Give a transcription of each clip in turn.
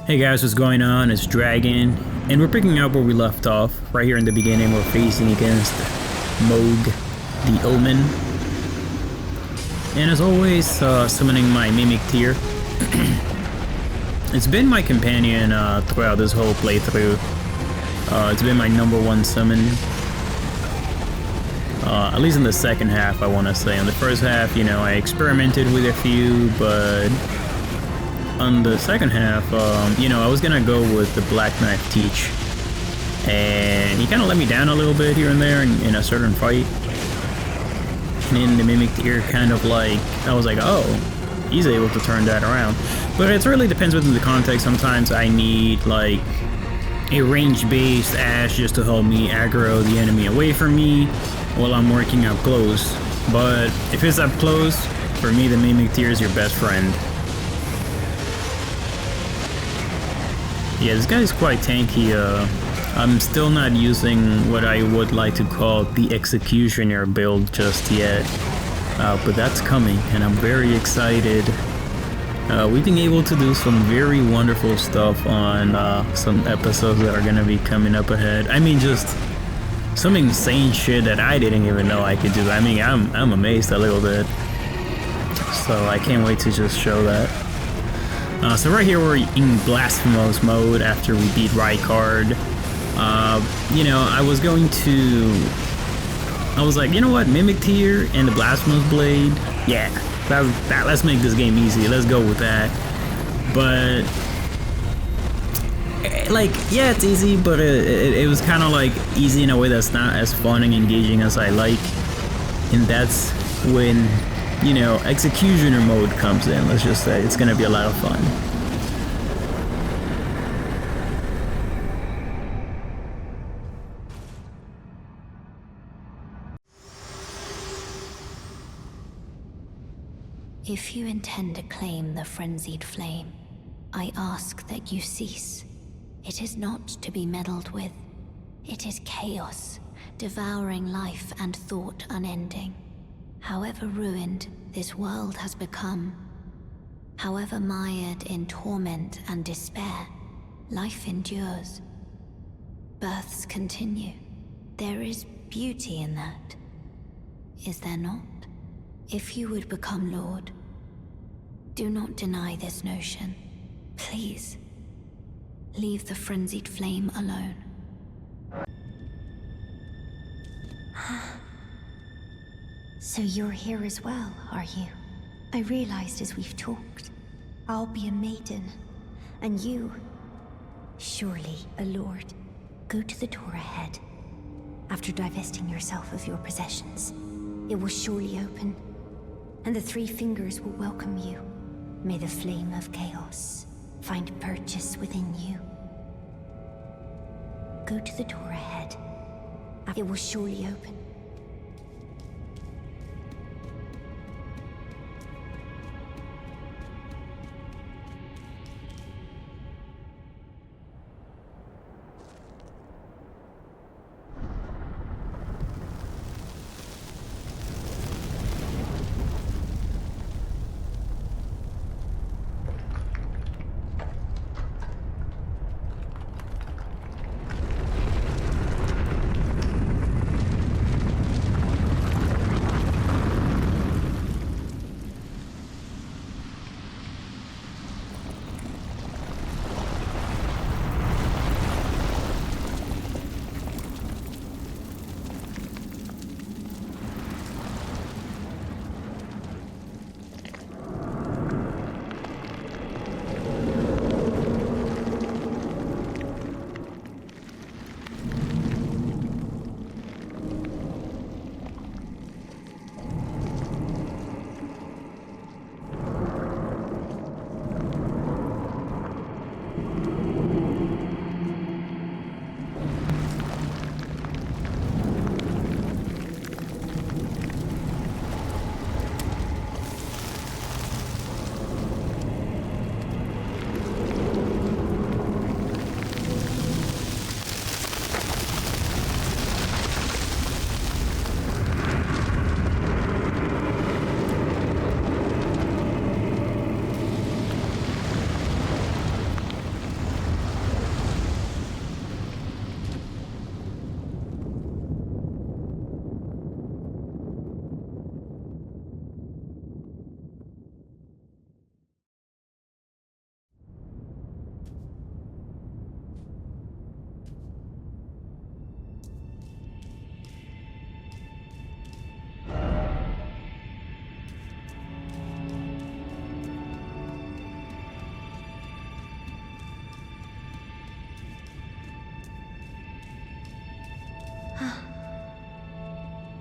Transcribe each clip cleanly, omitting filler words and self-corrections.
Hey guys, what's going on? It's Dragon, and we're picking up where we left off. Right here in the beginning, we're facing against Moog, the Omen. And as always, summoning my Mimic tier. It's been my companion throughout this whole playthrough. It's been my #1 summon. At least in the second half, I want to say. In the first half, you know, I experimented with a few, but on the second half, you know, I was gonna go with the Black Knife Teach, and he kind of let me down a little bit here and there in a certain fight. And in the Mimic tier, kind of like, I was like, oh, he's able to turn that around. But it really depends within the context. Sometimes I need like a range-based Ash just to help me aggro the enemy away from me while I'm working up close. But if it's up close, for me the Mimic tier is your best friend. Yeah, this guy is quite tanky. I'm still not using what I would like to call the Executioner build just yet. But that's coming, and I'm very excited. We've been able to do some very wonderful stuff on some episodes that are gonna be coming up ahead. I mean, just some insane shit that I didn't even know I could do. I mean, I'm amazed a little bit. So I can't wait to just show that. So right here we're in Blasphemous mode after we beat Rykard. You know, I was like, you know what, Mimic tier and the Blasphemous Blade, yeah, let's make this game easy, let's go with that. But, like, yeah, it's easy, but it was kind of like easy in a way that's not as fun and engaging as I like. And that's when, you know, Executioner mode comes in, let's just say. It's gonna be a lot of fun. If you intend to claim the frenzied flame, I ask that you cease. It is not to be meddled with. It is chaos, devouring life and thought unending. However ruined this world has become, however mired in torment and despair, life endures. Births continue. There is beauty in that. Is there not? If you would become Lord, do not deny this notion. Please, leave the frenzied flame alone. So you're here as well, are you? I realized as we've talked, I'll be a maiden, and you, surely a lord. Go to the door ahead. After divesting yourself of your possessions, it will surely open, and the three fingers will welcome you. May the flame of chaos find purchase within you. Go to the door ahead. It will surely open.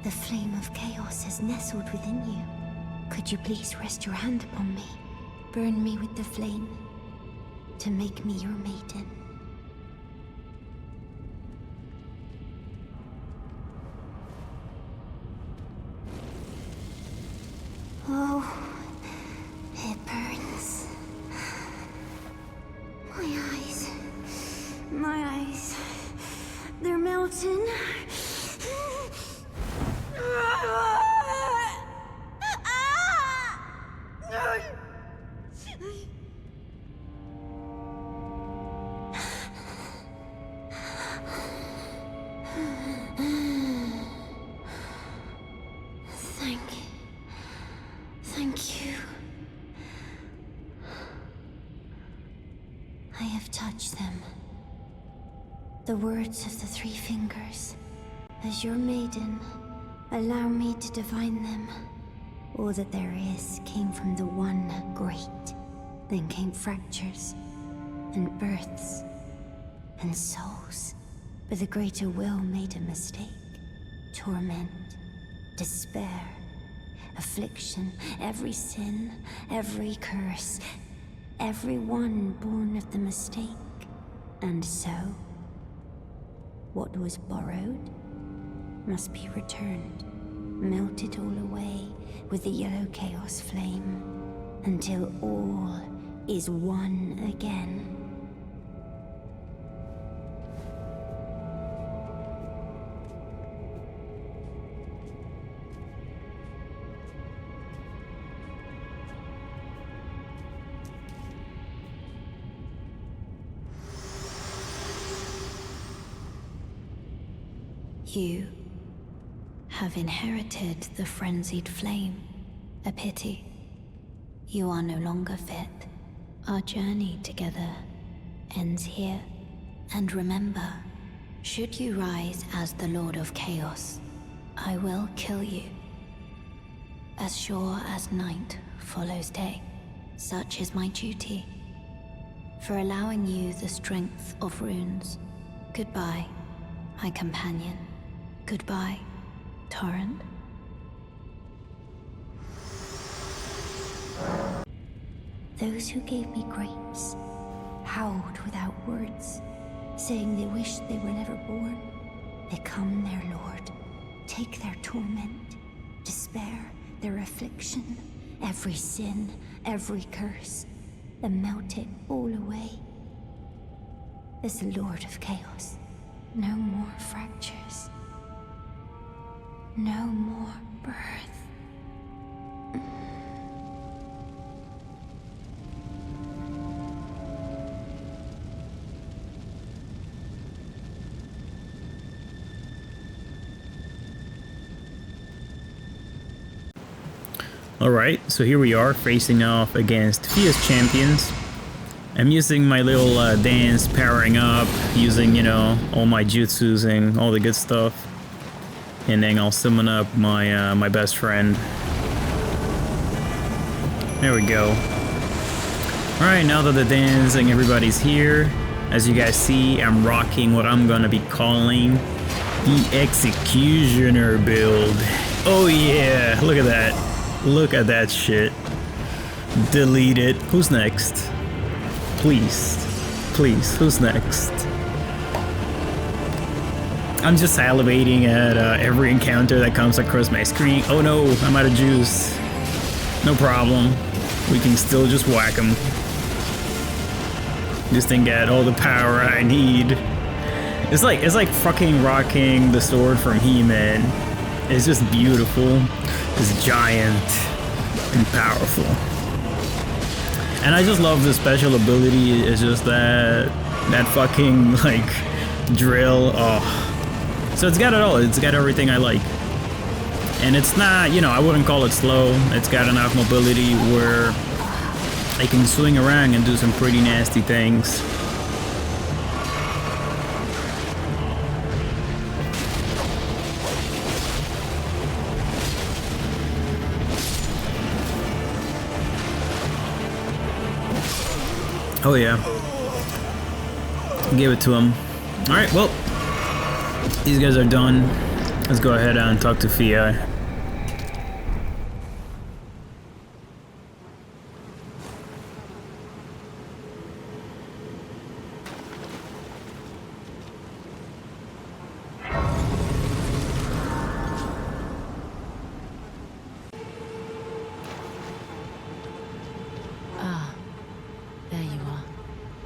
The flame of chaos has nestled within you. Could you please rest your hand upon me? Burn me with the flame to make me your maiden. Oh, it burns. My eyes, they're melting. Thank you. I have touched them. The words of the three fingers. As your maiden, allow me to divine them. All that there is came from the one great. Then came fractures, and births, and souls. But the greater will made a mistake. Torment, despair, affliction, every sin, every curse, every one born of the mistake. And so, what was borrowed must be returned, melted all away with the yellow chaos flame, until all is one again. You have inherited the frenzied flame. A pity. You are no longer fit. Our journey together ends here. And remember, should you rise as the Lord of Chaos, I will kill you. As sure as night follows day, such is my duty. For allowing you the strength of runes. Goodbye, my companion. Goodbye, Torrent. Those who gave me grapes howled without words, saying they wished they were never born. Become their lord. Take their torment, despair, their affliction, every sin, every curse, and melt it all away. As the Lord of Chaos, no more fractures. No more birth. Alright, so here we are facing off against fierce champions. I'm using my little dance, powering up, using, you know, all my jutsus and all the good stuff. And then I'll summon up my my best friend. There we go. Alright, now that the dance and everybody's here, as you guys see, I'm rocking what I'm gonna be calling the Executioner build. Oh yeah, look at that. Look at that shit. Delete it. Who's next? Please. Please, who's next? I'm just salivating at every encounter that comes across my screen. Oh no, I'm out of juice. No problem. We can still just whack him. This thing got all the power I need. It's like fucking rocking the sword from He-Man. It's just beautiful. It's giant and powerful. And I just love the special ability. It's just that fucking like drill. Oh. So it's got it all. It's got everything I like. And it's not, you know, I wouldn't call it slow. It's got enough mobility where I can swing around and do some pretty nasty things. Oh yeah. Give it to him. Alright, well. These guys are done. Let's go ahead and talk to Fia. Ah, there you are.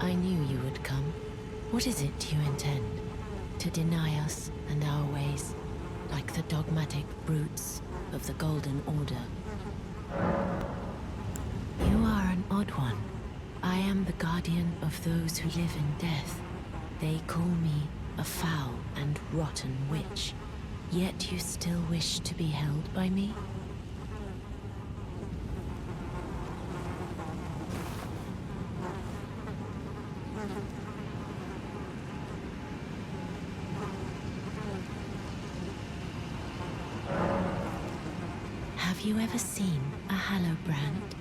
I knew you would come. What is it you intend? To deny us and our ways, like the dogmatic brutes of the Golden Order? You are an odd one. I am the guardian of those who live in death. They call me a foul and rotten witch. Yet you still wish to be held by me? Have you ever seen a Hallowbrand?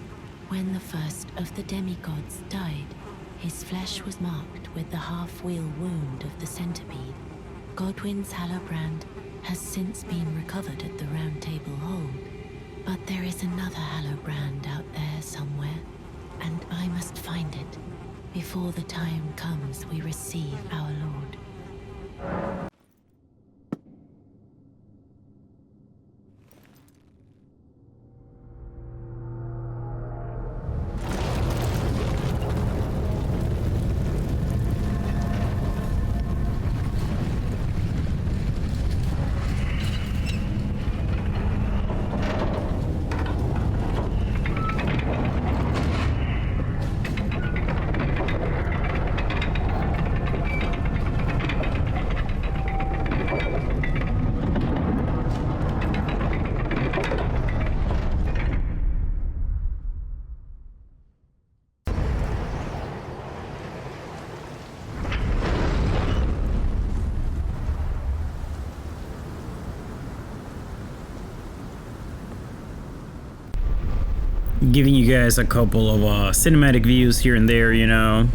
When the first of the demigods died, his flesh was marked with the half-wheel wound of the centipede. Godwyn's Hallowbrand has since been recovered at the Round Table Hold. But there is another Hallowbrand out there somewhere, and I must find it before the time comes we receive our Lord. Giving you guys a couple of cinematic views here and there, you know.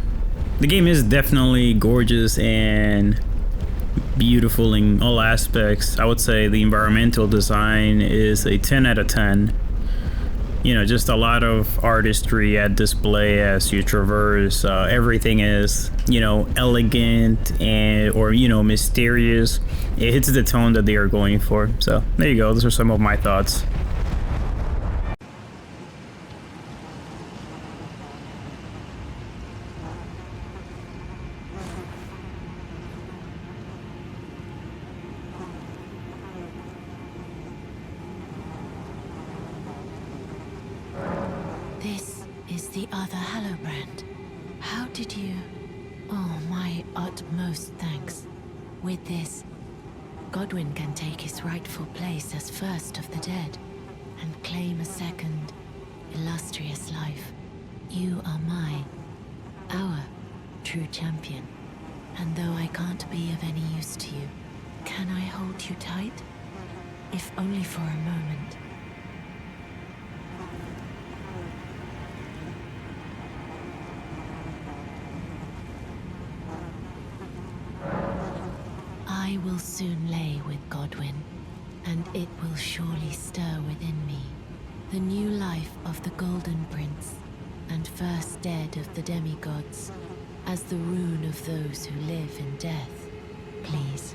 The game is definitely gorgeous and beautiful in all aspects. I would say the environmental design is a 10 out of 10. You know, just a lot of artistry at display as you traverse. Everything is, you know, elegant or, you know, mysterious. It hits the tone that they are going for. So there you go. Those are some of my thoughts. This is the other Hallowbrand. How did you... Oh, my utmost thanks. With this, Godwyn can take his rightful place as first of the dead and claim a second, illustrious life. You are our true champion. And though I can't be of any use to you, can I hold you tight? If only for a moment. I will soon lay with Godwyn, and it will surely stir within me the new life of the Golden Prince, and first dead of the demigods, as the rune of those who live in death. Please,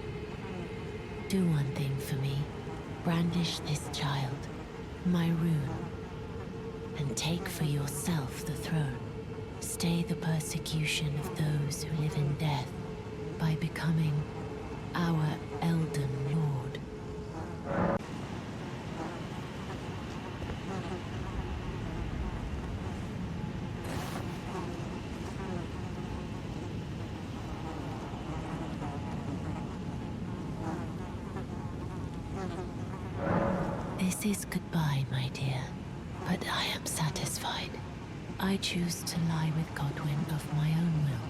do one thing for me. Brandish this child, my rune, and take for yourself the throne. Stay the persecution of those who live in death by becoming our Elden Lord. This is goodbye, my dear, but I am satisfied. I choose to lie with Godwyn of my own will,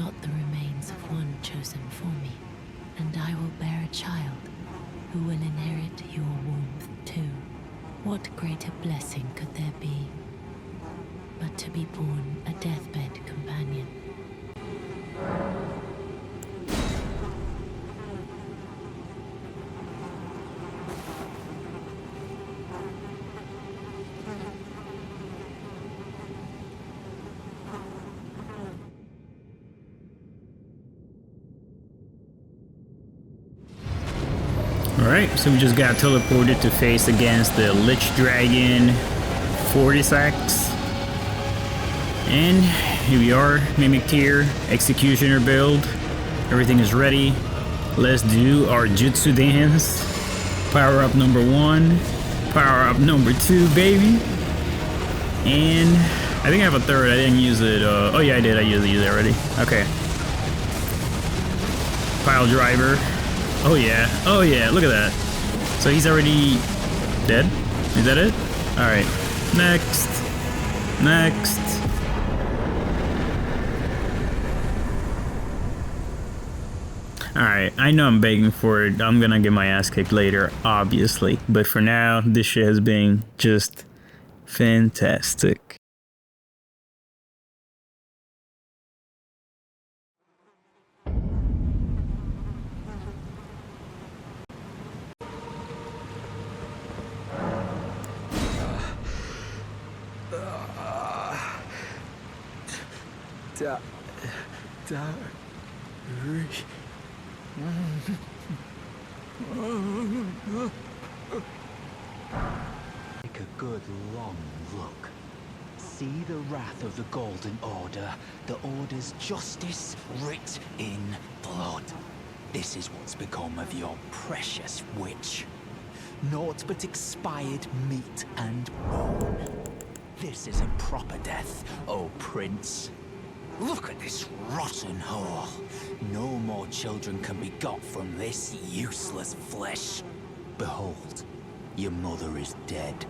not the remains of one chosen for me, and I will bear a child who will inherit your warmth too. What greater blessing could there be but to be born a deathbed companion? Alright, so we just got teleported to face against the Lich Dragon 40-sacks. And here we are, Mimic Tier, Executioner build. Everything is ready. Let's do our Jutsu dance. Power up number 1, power up number 2, baby. And I think I have a third, I didn't use it. Oh yeah, I did, I used it already. Okay. Pile driver. Oh yeah, look at that. So he's already dead? Is that it? Alright, next. Alright, I know I'm begging for it. I'm gonna get my ass kicked later, obviously. But for now, this shit has been just fantastic. Take a good long look. See the wrath of the Golden Order, the Order's justice writ in blood. This is what's become of your precious witch. Naught but expired meat and bone. This is a proper death, O Prince. Look at this rotten whore. No more children can be got from this useless flesh. Behold, your mother is dead.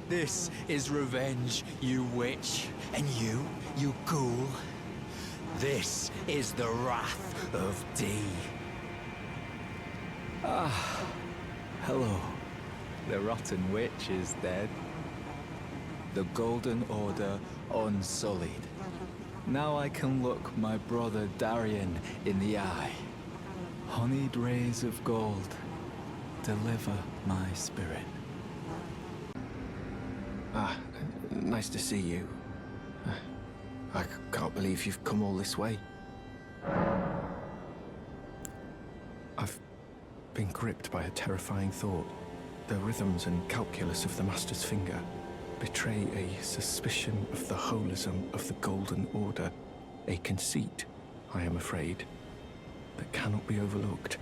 This is revenge, you witch. And you ghoul. This is the wrath of D. Ah, hello. The rotten witch is dead. The Golden Order unsullied. Now I can look my brother Darien in the eye. Honeyed rays of gold, deliver my spirit. Ah, nice to see you. I can't believe you've come all this way. I've been gripped by a terrifying thought. The rhythms and calculus of the Master's finger betray a suspicion of the holism of the Golden Order, a conceit, I am afraid, that cannot be overlooked.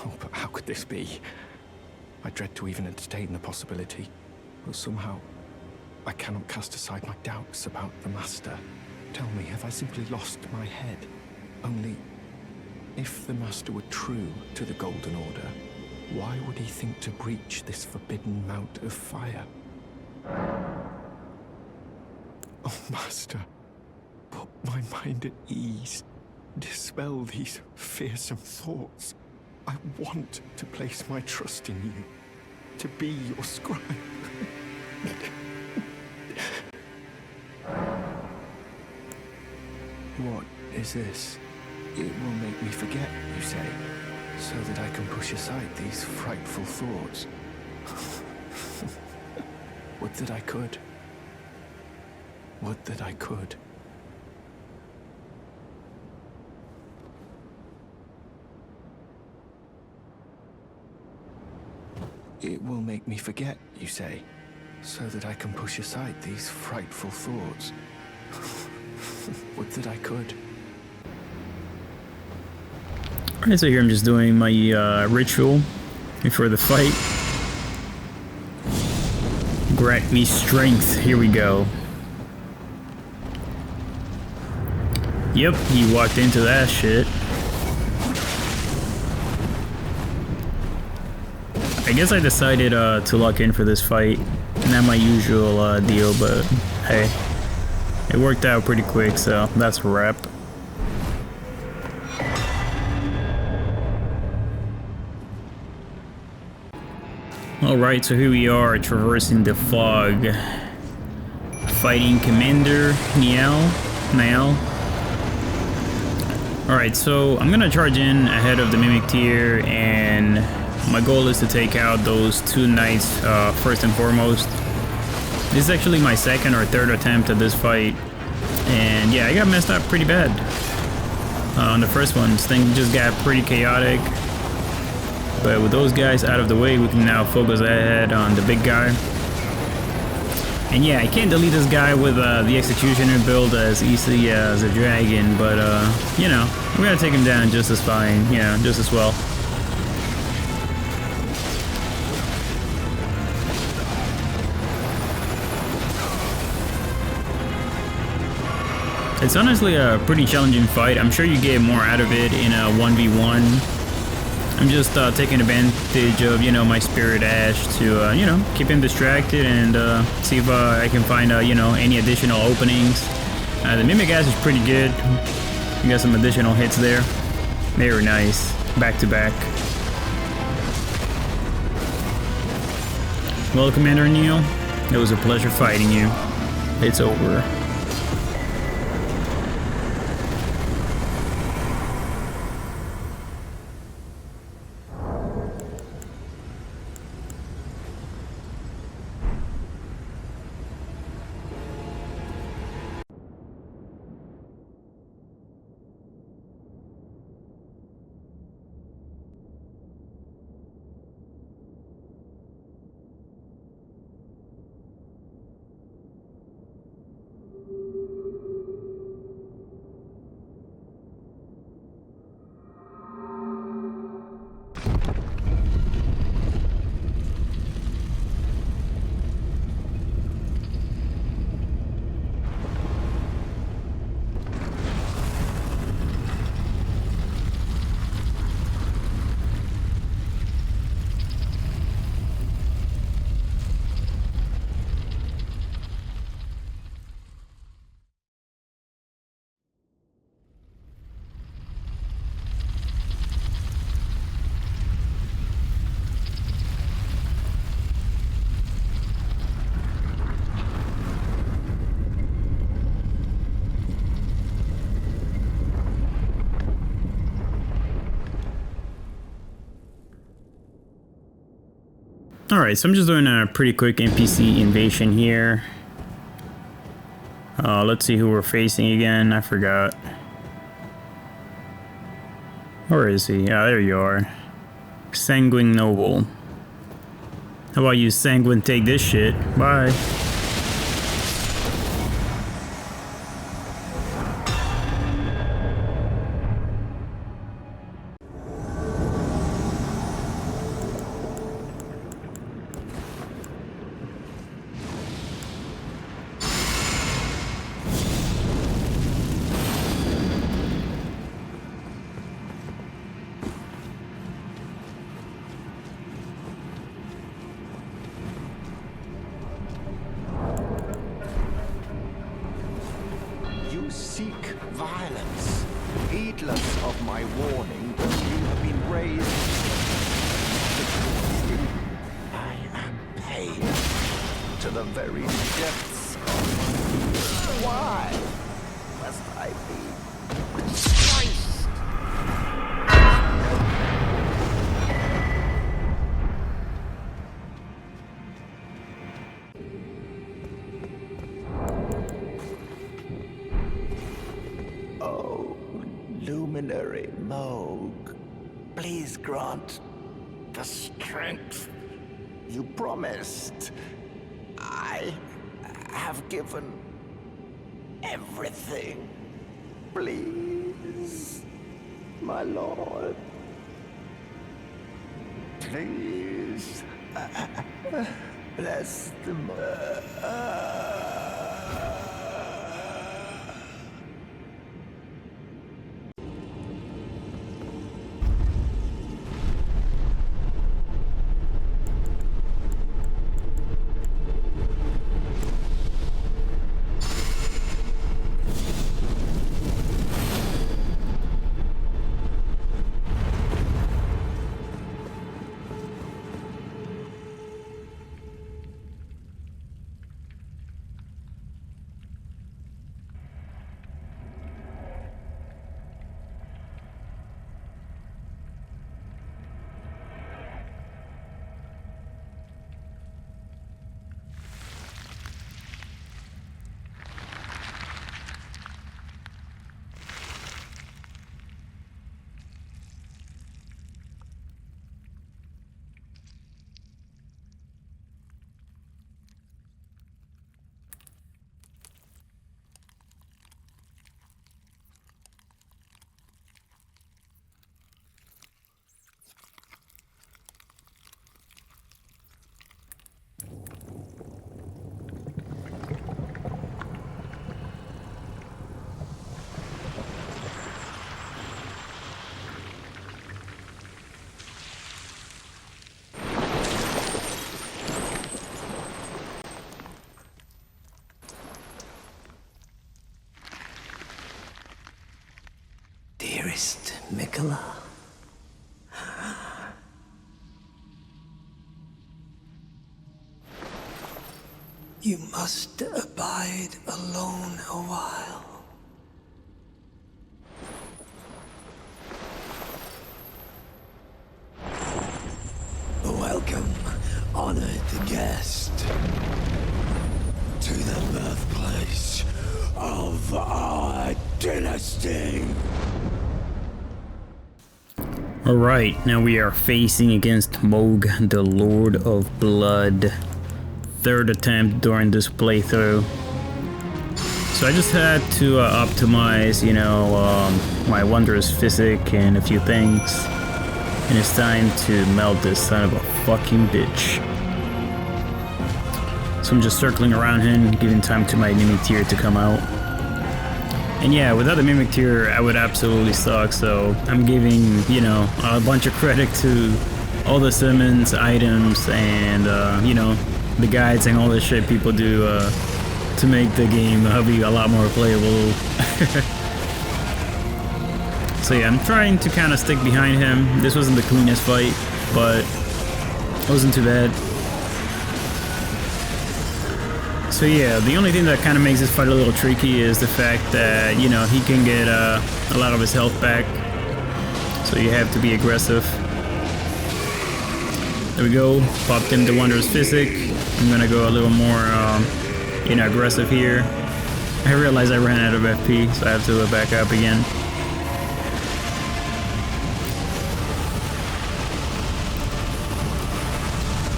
Oh, but how could this be? I dread to even entertain the possibility, but somehow I cannot cast aside my doubts about the Master. Tell me, have I simply lost my head? Only, if the Master were true to the Golden Order, why would he think to breach this forbidden mount of fire? Oh, Master, put my mind at ease. Dispel these fearsome thoughts. I want to place my trust in you, to be your scribe. What is this? It will make me forget, you say, so that I can push aside these frightful thoughts. Would that I could. Would that I could. It will make me forget, you say, so that I can push aside these frightful thoughts. Would that I could. Alright, so here I'm just doing my ritual before the fight. Grant me strength. Here we go. Yep, he walked into that shit. I guess I decided to lock in for this fight. Not my usual deal, but hey. It worked out pretty quick, so that's a wrap. Alright, so here we are traversing the fog. Fighting Commander Niall. Alright, so I'm gonna charge in ahead of the Mimic Tier, and my goal is to take out those two knights first and foremost. This is actually my second or third attempt at this fight, And yeah, I got messed up pretty bad. On the first one, this thing just got pretty chaotic. But with those guys out of the way, we can now focus ahead on the big guy. And yeah, I can't delete this guy with the Executioner build as easily as a dragon, but you know, we're gonna take him down just as fine, you know, just as well. It's honestly a pretty challenging fight. I'm sure you get more out of it in a 1v1. I'm just taking advantage of, you know, my Spirit Ash to, you know, keep him distracted and see if I can find, you know, any additional openings. The Mimic Ash is pretty good. We got some additional hits there. Very nice. Back to back. Well, Commander Neil, it was a pleasure fighting you. It's over. Alright, so I'm just doing a pretty quick NPC invasion here. Let's see who we're facing again. I forgot. Where is he? Ah, there you are. Sanguine Noble. How about you, Sanguine, take this shit? Bye. You seek violence, heedless of my warning. You have been raised. I am pain to the very depths of why must I be Christ? Oh, luminary Moog, please grant the strength you promised. I have given everything. Please, my lord. Please, bless the chronicler. You must abide alone a while. Welcome, honored guest, to the birthplace of our dynasty. Alright, now we are facing against Mohg, the Lord of Blood. Third attempt during this playthrough. So I just had to optimize, my wondrous physic and a few things. And it's time to melt this son of a fucking bitch. So I'm just circling around him, giving time to my Mimic tier to come out. And yeah, without the Mimic tier, I would absolutely suck, so I'm giving, a bunch of credit to all the summons, items, and, the guides and all the shit people do to make the game be a lot more playable. So yeah, I'm trying to kind of stick behind him. This wasn't the cleanest fight, but it wasn't too bad. So yeah, the only thing that kind of makes this fight a little tricky is the fact that, he can get a lot of his health back. So you have to be aggressive. There we go, popped him the Wondrous Physic. I'm gonna go a little more, aggressive here. I realized I ran out of FP, so I have to back up again.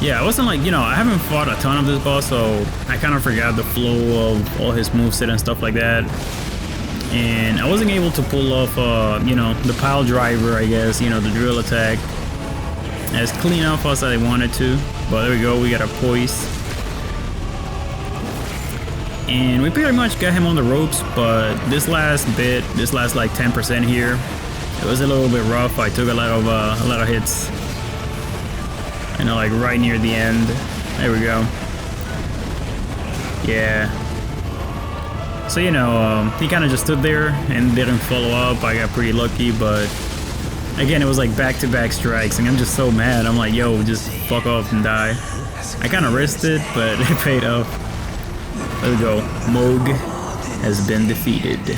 Yeah, it wasn't like, I haven't fought a ton of this boss, so I kind of forgot the flow of all his moveset and stuff like that. And I wasn't able to pull off, the pile driver, I guess, the drill attack as clean off as I wanted to. But there we go, we got a poise. And we pretty much got him on the ropes, but this last like 10% here, it was a little bit rough. I took a lot of hits. Like right near the end. There we go. Yeah. So he kind of just stood there and didn't follow up. I got pretty lucky, but again, it was like back-to-back strikes, and I'm just so mad. I'm like, yo, just fuck off and die. I kind of risked it, but it paid off. There we go. Mohg has been defeated.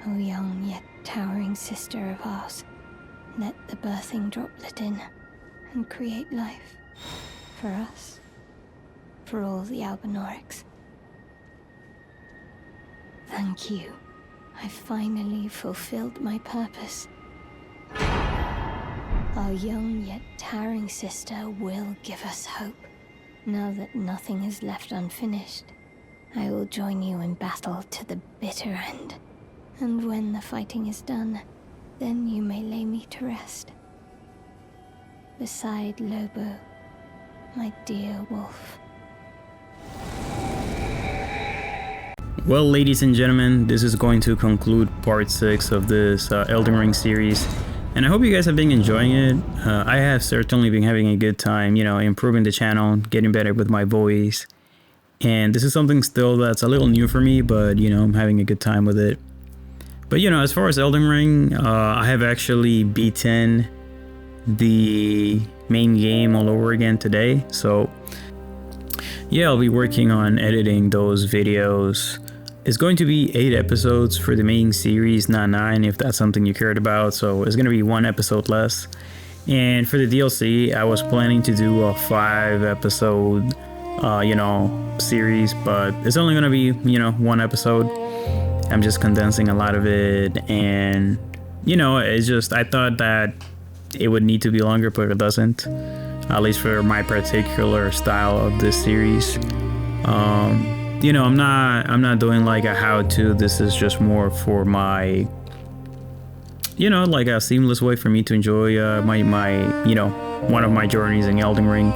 O young yet towering sister of ours, let the birthing droplet in and create life. For us. For all the Albinorics. Thank you. I finally fulfilled my purpose. Our young yet towering sister will give us hope. Now that nothing is left unfinished, I will join you in battle to the bitter end. And when the fighting is done, then you may lay me to rest. Beside Lobo, my dear wolf. Well, ladies and gentlemen, this is going to conclude part 6 of this Elden Ring series. And I hope you guys have been enjoying it. I have certainly been having a good time, improving the channel, getting better with my voice. And this is something still that's a little new for me, but, I'm having a good time with it. But, as far as Elden Ring, I have actually beaten the main game all over again today. So, yeah, I'll be working on editing those videos. It's going to be 8 episodes for the main series, not 9, if that's something you cared about. So, it's going to be 1 episode less. And for the DLC, I was planning to do a 5-episode, series. But it's only going to be, 1 episode. I'm just condensing a lot of it, and it's just, I thought that it would need to be longer, but it doesn't, at least for my particular style of this series. I'm not doing like a how-to. This is just more for my you know, like a seamless way for me to enjoy my you know, one of my journeys in Elden Ring,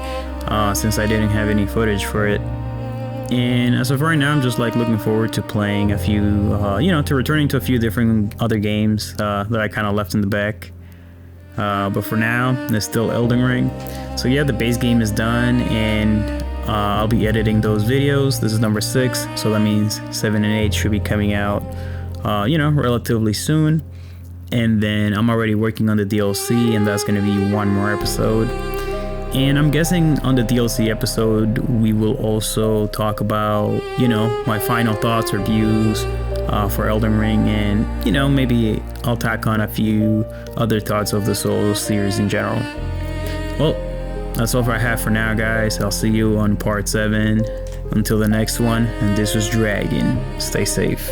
since I didn't have any footage for it. And as of right now, I'm just like looking forward to playing a few, you know, to returning to a few different other games that I kind of left in the back. But for now, it's still Elden Ring. So yeah, the base game is done, and I'll be editing those videos. This is number 6, so that means 7 and 8 should be coming out, you know, relatively soon. And then I'm already working on the DLC, and that's going to be one more episode. And I'm guessing on the DLC episode, we will also talk about, you know, my final thoughts or views for Elden Ring, and, you know, maybe I'll tack on a few other thoughts of the Souls series in general. Well, that's all I have for now, guys. I'll see you on part 7. Until the next one, and this was Dragon. Stay safe.